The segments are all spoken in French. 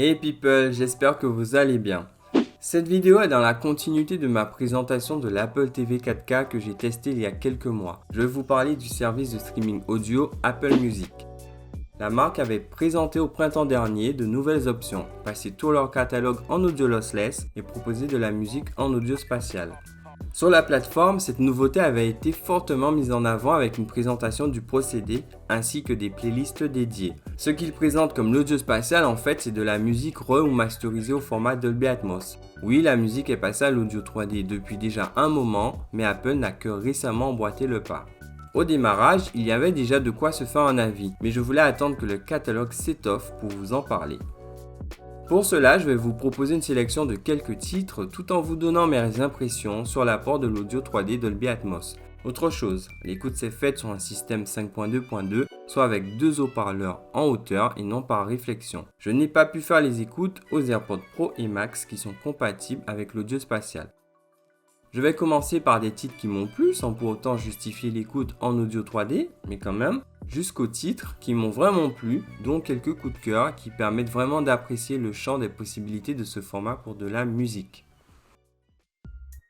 Hey people, j'espère que vous allez bien. Cette vidéo est dans la continuité de ma présentation de l'Apple TV 4K que j'ai testé il y a quelques mois. Je vais vous parler du service de streaming audio Apple Music. La marque avait présenté au printemps dernier de nouvelles options, passer tout leur catalogue en audio lossless et proposer de la musique en audio spatial. Sur la plateforme, cette nouveauté avait été fortement mise en avant avec une présentation du procédé ainsi que des playlists dédiées. Ce qu'ils présentent comme l'audio spatial, en fait, c'est de la musique re- ou masterisée au format Dolby Atmos. Oui, la musique est passée à l'audio 3D depuis déjà un moment, mais Apple n'a que récemment emboîté le pas. Au démarrage, il y avait déjà de quoi se faire un avis, mais je voulais attendre que le catalogue s'étoffe pour vous en parler. Pour cela, je vais vous proposer une sélection de quelques titres tout en vous donnant mes impressions sur l'apport de l'audio 3D Dolby Atmos. Autre chose, l'écoute s'est faite sur un système 5.2.2, soit avec deux haut-parleurs en hauteur et non par réflexion. Je n'ai pas pu faire les écoutes aux AirPods Pro et Max qui sont compatibles avec l'audio spatial. Je vais commencer par des titres qui m'ont plu sans pour autant justifier l'écoute en audio 3D, mais quand même, jusqu'aux titres qui m'ont vraiment plu, dont quelques coups de cœur qui permettent vraiment d'apprécier le champ des possibilités de ce format pour de la musique.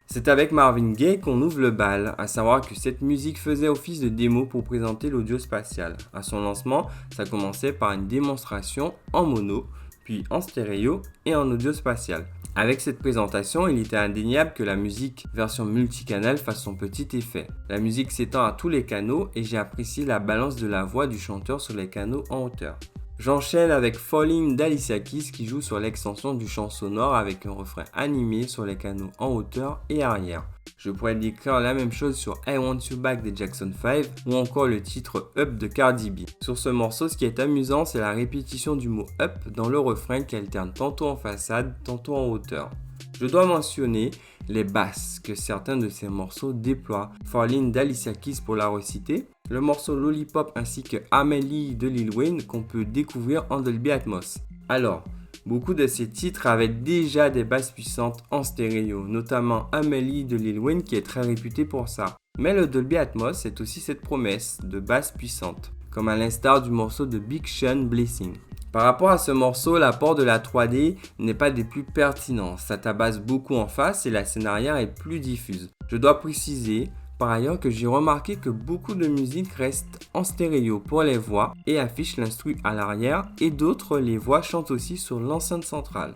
C'est avec Marvin Gaye qu'on ouvre le bal, à savoir que cette musique faisait office de démo pour présenter l'audio spatial. À son lancement, ça commençait par une démonstration en mono, puis en stéréo et en audio spatial. Avec cette présentation, il était indéniable que la musique version multicanal fasse son petit effet. La musique s'étend à tous les canaux et j'ai apprécié la balance de la voix du chanteur sur les canaux en hauteur. J'enchaîne avec Falling d'Alicia Keys qui joue sur l'extension du champ sonore avec un refrain animé sur les canaux en hauteur et arrière. Je pourrais décrire la même chose sur I Want You Back des Jackson 5 ou encore le titre Up de Cardi B. Sur ce morceau, ce qui est amusant, c'est la répétition du mot Up dans le refrain qui alterne tantôt en façade, tantôt en hauteur. Je dois mentionner les basses que certains de ces morceaux déploient. Falling d'Alicia Keys pour la reciter, le morceau Lollipop ainsi que Amelie de Lil Wayne qu'on peut découvrir en Dolby Atmos. Alors, beaucoup de ces titres avaient déjà des basses puissantes en stéréo, notamment Amelie de Lil Wayne qui est très réputé pour ça. Mais le Dolby Atmos c'est aussi cette promesse de basses puissantes, comme à l'instar du morceau de Big Sean Blessing. Par rapport à ce morceau, l'apport de la 3D n'est pas des plus pertinents, ça tabasse beaucoup en face et la scène arrière est plus diffuse. Je dois préciser par ailleurs que j'ai remarqué que beaucoup de musique reste en stéréo pour les voix et affiche l'instru à l'arrière et d'autres les voix chantent aussi sur l'enceinte centrale.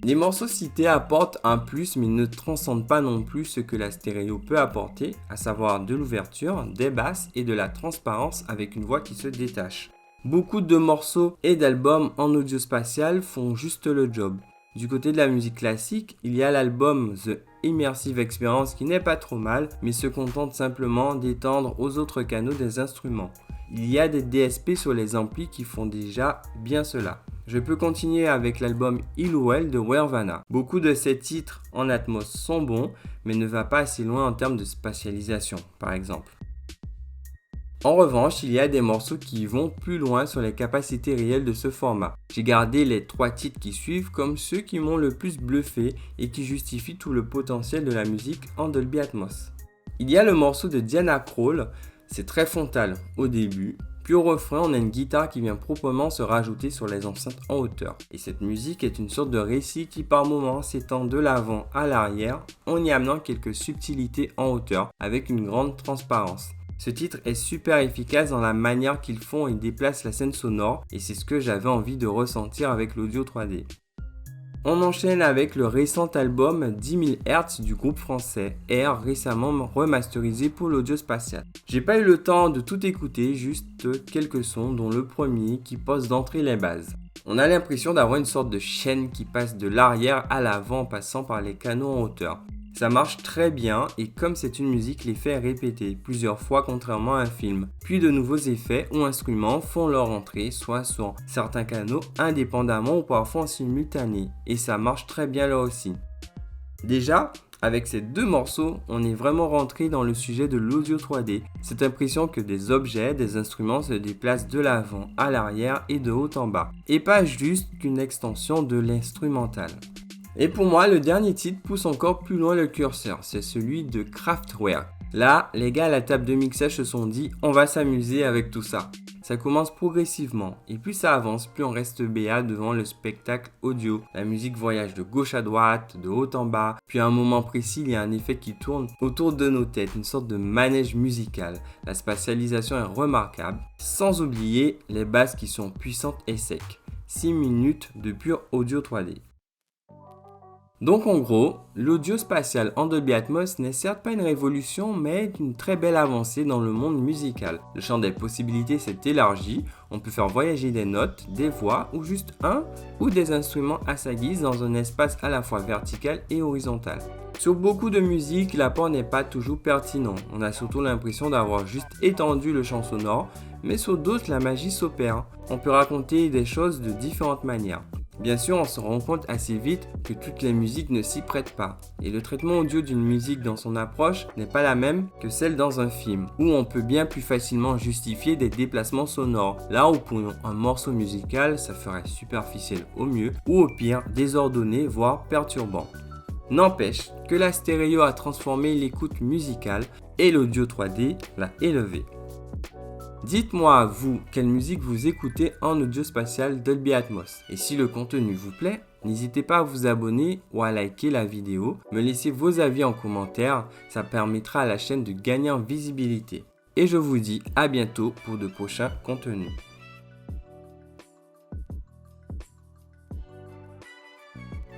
Les morceaux cités apportent un plus mais ne transcendent pas non plus ce que la stéréo peut apporter, à savoir de l'ouverture, des basses et de la transparence avec une voix qui se détache. Beaucoup de morceaux et d'albums en audio spatial font juste le job. Du côté de la musique classique, il y a l'album The Immersive Experience qui n'est pas trop mal, mais se contente simplement d'étendre aux autres canaux des instruments. Il y a des DSP sur les amplis qui font déjà bien cela. Je peux continuer avec l'album Illwell de Wervana. Beaucoup de ces titres en Atmos sont bons, mais ne va pas assez loin en termes de spatialisation, par exemple. En revanche, il y a des morceaux qui vont plus loin sur les capacités réelles de ce format. J'ai gardé les 3 titres qui suivent comme ceux qui m'ont le plus bluffé et qui justifient tout le potentiel de la musique en Dolby Atmos. Il y a le morceau de Diana Krall, c'est très frontal au début, puis au refrain on a une guitare qui vient proprement se rajouter sur les enceintes en hauteur. Et cette musique est une sorte de récit qui par moments s'étend de l'avant à l'arrière en y amenant quelques subtilités en hauteur avec une grande transparence. Ce titre est super efficace dans la manière qu'ils font et déplacent la scène sonore et c'est ce que j'avais envie de ressentir avec l'audio 3D. On enchaîne avec le récent album 10 000 Hz du groupe français Air récemment remasterisé pour l'audio spatial. J'ai pas eu le temps de tout écouter, juste quelques sons dont le premier qui pose d'entrée les bases. On a l'impression d'avoir une sorte de chaîne qui passe de l'arrière à l'avant en passant par les canaux en hauteur. Ça marche très bien et comme c'est une musique, l'effet est répété plusieurs fois contrairement à un film. Puis de nouveaux effets ou instruments font leur entrée soit sur certains canaux indépendamment ou parfois en simultané et ça marche très bien là aussi. Déjà, avec ces 2 morceaux, on est vraiment rentré dans le sujet de l'audio 3D. Cette impression que des objets, des instruments se déplacent de l'avant à l'arrière et de haut en bas. Et pas juste qu'une extension de l'instrumental. Et pour moi, le dernier titre pousse encore plus loin le curseur, c'est celui de Kraftwerk. Là, les gars à la table de mixage se sont dit, on va s'amuser avec tout ça. Ça commence progressivement et plus ça avance, plus on reste béat devant le spectacle audio. La musique voyage de gauche à droite, de haut en bas, puis à un moment précis, il y a un effet qui tourne autour de nos têtes, une sorte de manège musical. La spatialisation est remarquable, sans oublier les basses qui sont puissantes et secs. 6 minutes de pur audio 3D. Donc en gros, l'audio spatial en Dolby Atmos n'est certes pas une révolution, mais une très belle avancée dans le monde musical. Le champ des possibilités s'est élargi, on peut faire voyager des notes, des voix ou juste un ou des instruments à sa guise dans un espace à la fois vertical et horizontal. Sur beaucoup de musique, l'apport n'est pas toujours pertinent, on a surtout l'impression d'avoir juste étendu le champ sonore, mais sur d'autres la magie s'opère. On peut raconter des choses de différentes manières. Bien sûr, on se rend compte assez vite que toutes les musiques ne s'y prêtent pas. Et le traitement audio d'une musique dans son approche n'est pas la même que celle dans un film, où on peut bien plus facilement justifier des déplacements sonores. Là où pour un morceau musical, ça ferait superficiel au mieux, ou au pire, désordonné, voire perturbant. N'empêche que la stéréo a transformé l'écoute musicale et l'audio 3D l'a élevé. Dites-moi, vous, quelle musique vous écoutez en audio spatial Dolby Atmos. Et si le contenu vous plaît, n'hésitez pas à vous abonner ou à liker la vidéo, me laisser vos avis en commentaire, ça permettra à la chaîne de gagner en visibilité. Et je vous dis à bientôt pour de prochains contenus.